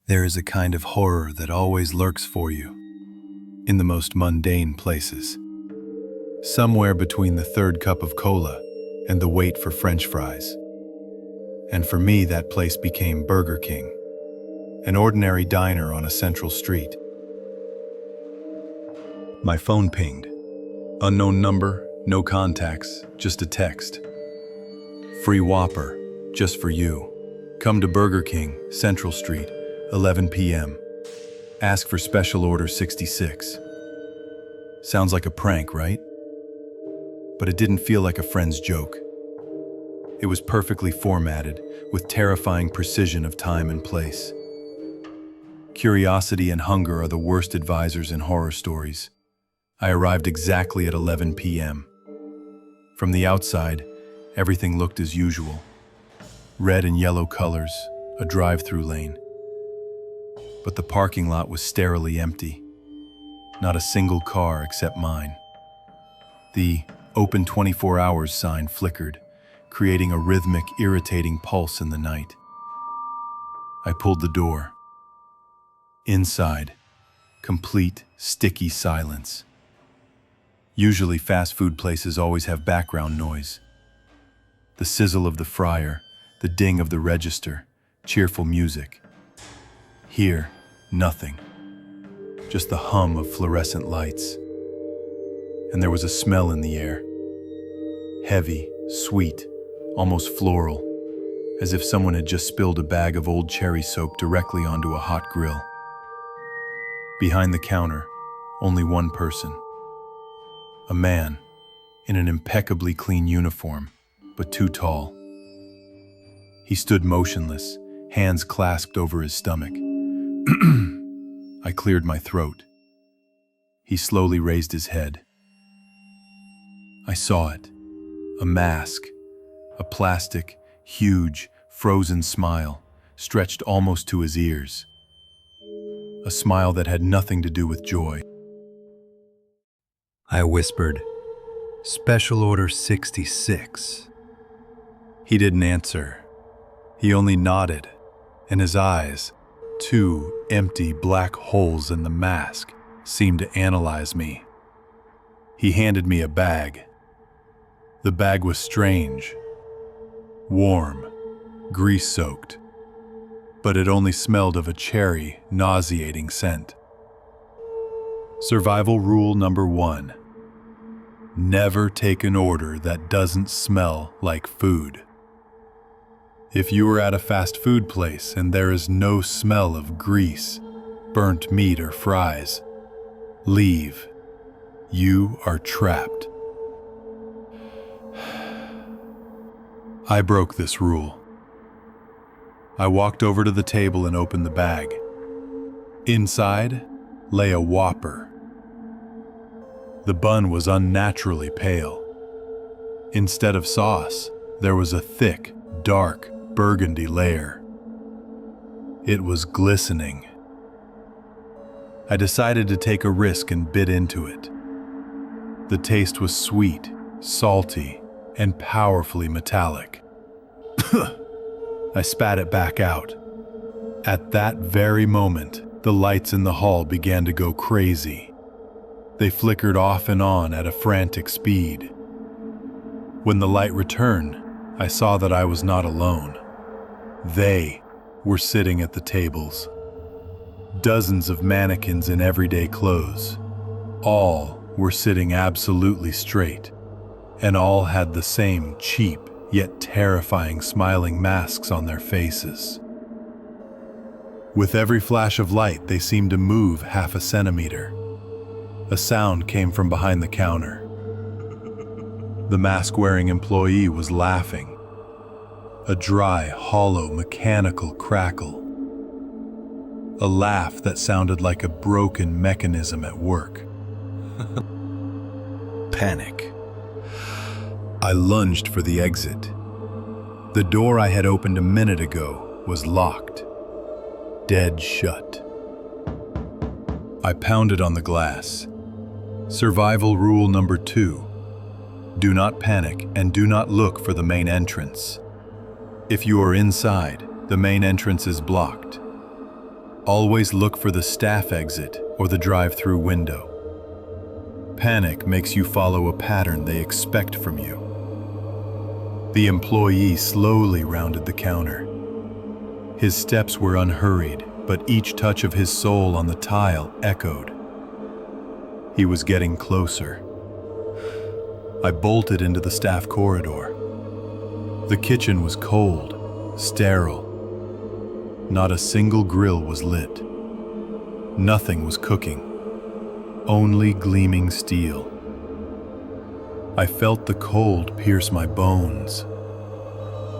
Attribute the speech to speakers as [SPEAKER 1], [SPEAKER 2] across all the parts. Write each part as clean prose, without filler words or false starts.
[SPEAKER 1] There is a kind of horror that always lurks for you, in the most mundane places. Somewhere between the third cup of cola and the wait for French fries. And for me, that place became Burger King, an ordinary diner on a central street. My phone pinged. Unknown number, no contacts, just a text. Free Whopper, just for you. Come to Burger King, Central Street, 11 p.m. Ask for special order 66. Sounds like a prank, right? But it didn't feel like a friend's joke. It was perfectly formatted, with terrifying precision of time and place. Curiosity and hunger are the worst advisors in horror stories. I arrived exactly at 11 p.m. From the outside, everything looked as usual. Red and yellow colors, a drive-through lane. But the parking lot was sterilely empty. Not a single car except mine. The "Open 24 hours" sign flickered, creating a rhythmic, irritating pulse in the night. I pulled the door. Inside, complete, sticky silence. Usually fast food places always have background noise. The sizzle of the fryer, the ding of the register, cheerful music. Here, nothing. Just the hum of fluorescent lights. And there was a smell in the air. Heavy, sweet, almost floral, as if someone had just spilled a bag of old cherry soap directly onto a hot grill. Behind the counter, only one person. A man, in an impeccably clean uniform, but too tall. He stood motionless, hands clasped over his stomach. I cleared my throat. He slowly raised his head. I saw it. A mask. A plastic, huge, frozen smile, stretched almost to his ears. A smile that had nothing to do with joy. I whispered, "Special order 66." He didn't answer. He only nodded, and his eyes, two empty black holes in the mask, seemed to analyze me. He handed me a bag. The bag was strange. Warm, grease-soaked, but it only smelled of a cherry, nauseating scent. Survival rule number 1. Never take an order that doesn't smell like food. If you are at a fast food place and there is no smell of grease, burnt meat or fries, leave. You are trapped. I broke this rule. I walked over to the table and opened the bag. Inside lay a Whopper. The bun was unnaturally pale. Instead of sauce, there was a thick, dark, burgundy layer. It was glistening. I decided to take a risk and bit into it. The taste was sweet, salty, and powerfully metallic. I spat it back out. At that very moment, the lights in the hall began to go crazy. They flickered off and on at a frantic speed. When the light returned, I saw that I was not alone. They were sitting at the tables. Dozens of mannequins in everyday clothes. All were sitting absolutely straight, and all had the same cheap yet terrifying smiling masks on their faces. With every flash of light, they seemed to move half a centimeter. A sound came from behind the counter. The mask-wearing employee was laughing. A dry, hollow, mechanical crackle. A laugh that sounded like a broken mechanism at work. Panic. I lunged for the exit. The door I had opened a minute ago was locked. Dead shut. I pounded on the glass. Survival rule number 2. Do not panic and do not look for the main entrance. If you are inside, the main entrance is blocked. Always look for the staff exit or the drive-through window. Panic makes you follow a pattern they expect from you. The employee slowly rounded the counter. His steps were unhurried, but each touch of his sole on the tile echoed. He was getting closer. I bolted into the staff corridor. The kitchen was cold, sterile. Not a single grill was lit. Nothing was cooking. Only gleaming steel. I felt the cold pierce my bones.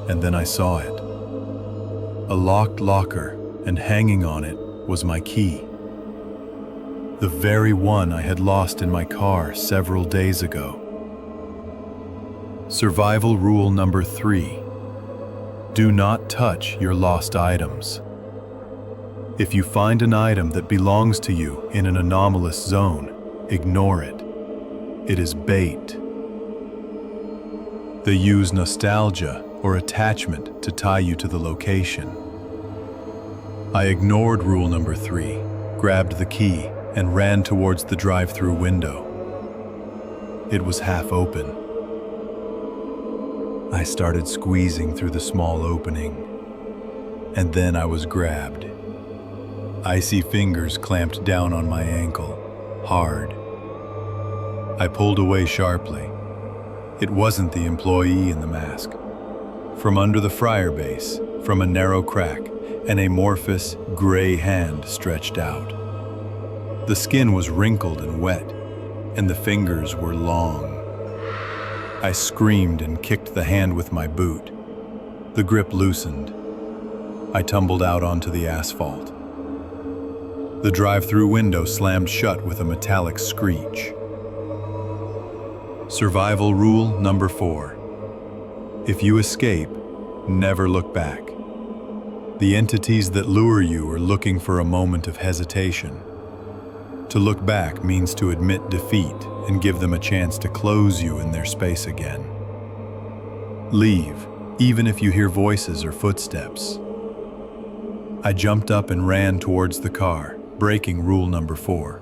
[SPEAKER 1] And then I saw it. A locked locker, and hanging on it was my key. The very one I had lost in my car several days ago. Survival rule number 3. Do not touch your lost items. If you find an item that belongs to you in an anomalous zone, ignore it. It is bait. They use nostalgia or attachment to tie you to the location. I ignored rule number 3, grabbed the key, and ran towards the drive-through window. It was half open. I started squeezing through the small opening, and then I was grabbed. Icy fingers clamped down on my ankle, hard. I pulled away sharply. It wasn't the employee in the mask. From under the fryer base, from a narrow crack, an amorphous, gray hand stretched out. The skin was wrinkled and wet, and the fingers were long. I screamed and kicked the hand with my boot. The grip loosened. I tumbled out onto the asphalt. The drive-through window slammed shut with a metallic screech. Survival rule number 4. If you escape, never look back. The entities that lure you are looking for a moment of hesitation. To look back means to admit defeat and give them a chance to close you in their space again. Leave, even if you hear voices or footsteps. I jumped up and ran towards the car, breaking rule number 4.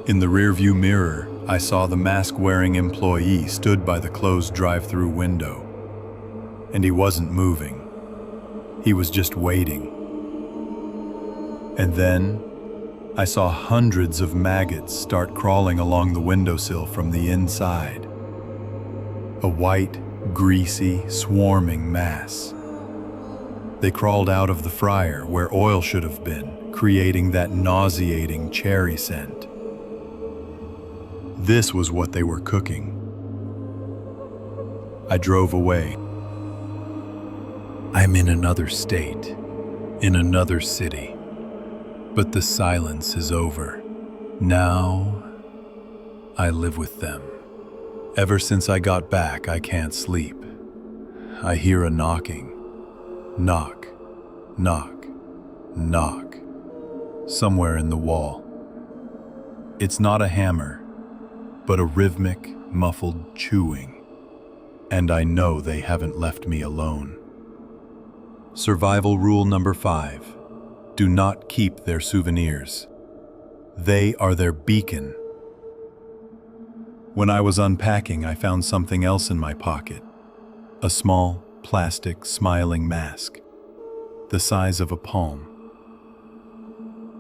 [SPEAKER 1] In the rearview mirror, I saw the mask-wearing employee stood by the closed drive-through window. And he wasn't moving. He was just waiting. And then, I saw hundreds of maggots start crawling along the windowsill from the inside. A white, greasy, swarming mass. They crawled out of the fryer where oil should have been, creating that nauseating cherry scent. This was what they were cooking. I drove away. I'm in another state, in another city. But the silence is over. Now, I live with them. Ever since I got back, I can't sleep. I hear a knocking. Knock, knock, knock. Somewhere in the wall. It's not a hammer, but a rhythmic, muffled chewing. And I know they haven't left me alone. Survival rule number 5. Do not keep their souvenirs. They are their beacon. When I was unpacking, I found something else in my pocket. A small, plastic, smiling mask. The size of a palm.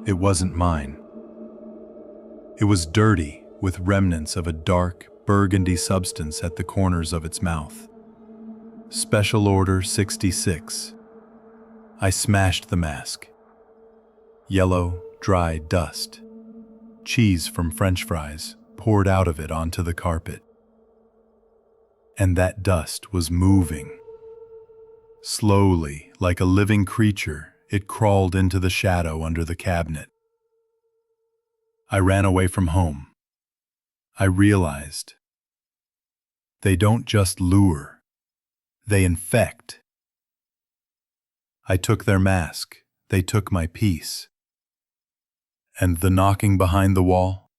[SPEAKER 1] It wasn't mine. It was dirty, with remnants of a dark, burgundy substance at the corners of its mouth. Special Order 66. I smashed the mask. Yellow, dry dust. Cheese from French fries poured out of it onto the carpet. And that dust was moving. Slowly, like a living creature, it crawled into the shadow under the cabinet. I ran away from home. I realized they don't just lure, they infect. I took their mask, they took my peace. And the knocking behind the wall?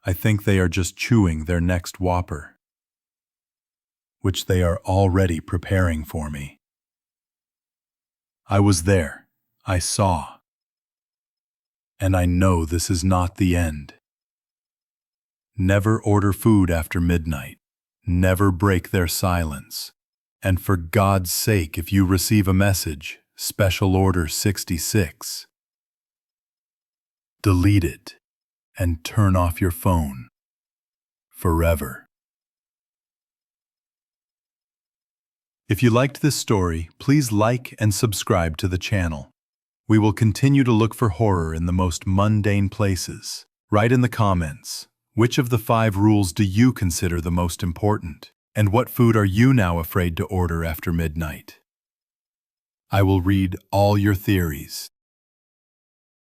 [SPEAKER 1] I think they are just chewing their next whopper, which they are already preparing for me. I was there. I saw. And I know this is not the end. Never order food after midnight. Never break their silence. And for God's sake, if you receive a message, Special Order 66, delete it and turn off your phone. Forever. If you liked this story, please like and subscribe to the channel. We will continue to look for horror in the most mundane places. Write in the comments, which of the 5 rules do you consider the most important? And what food are you now afraid to order after midnight? I will read all your theories.